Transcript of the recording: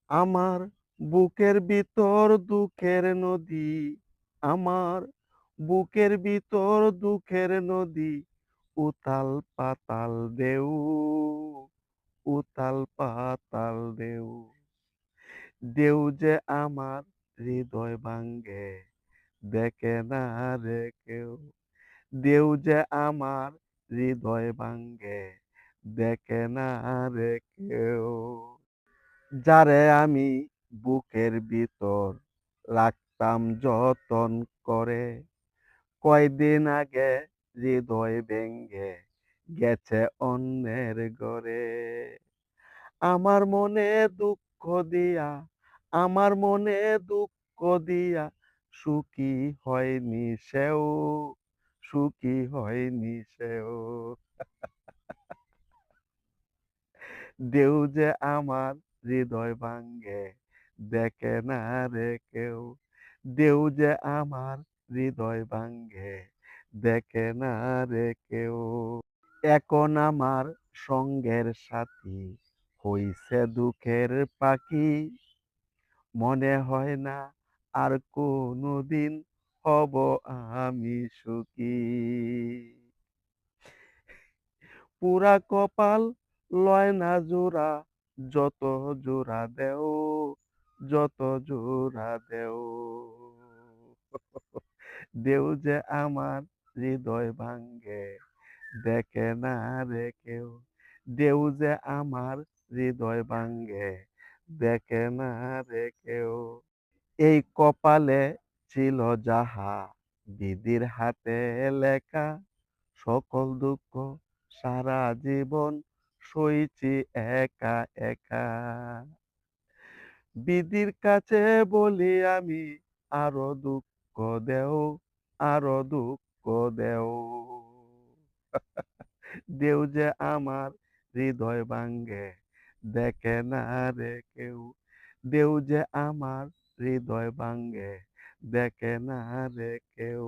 আমার বুকের ভিতর দুঃখের নদী, আমার বুকের ভিতর দুঃখের নদী, উতাল পাতাল ঢেউ, উতাল পাতাল ঢেউ। ঢেউ যে আমার হৃদয় ভাঙ্গে, দেখে না রে কেউ। ঢেউ যে আমার হৃদয় ভাঙ্গে, দেখে না রে কেউ। যারে আমি বুকের ভিতর রাখতাম যতন করে, কয়দিন আগে হৃদয় ভেঙ্গে গেছে অন্যের ঘরে। আমার মনে দুঃখ দিয়া, আমার মনে দুঃখ দিয়া সুখী হয়নি সেও, সুখী হয়নি সেও। ঢেউ যে আমার হৃদয় ভাঙ্গে, দেখে না রে কেউ। ঢেউ যে আমার হৃদয় ভাঙ্গে, দেখে না রে কেউ। এখন আমার সঙ্গের সাথী হইছে দুঃখের পাখি, মনে হয় না আর কোনোদিন হব আমি সুখী। পুরা কপাল লয় না জোড়া, যত জোড়া দেও, যত জোড়া দেও। দেও যে আমার হৃদয় ভাঙ্গে, দেখে না রে কেউ। দেও যে আমার হৃদয় ভাঙ্গে, দেখে না রে কেউ। এই কপালে ছিল যাহা বিধির হাতে লেখা, সকল দুঃখ সারা জীবন সইছি একা একা। বিধির কাছে বলি আমি, আরো দুঃখ দেও, আরো দুঃখ দেও। দেও যে আমার হৃদয় ভাঙ্গে, দেখে না রে কেউ। দেও যে আমার হৃদয় ভাঙ্গে, দেখে না রে কেউ।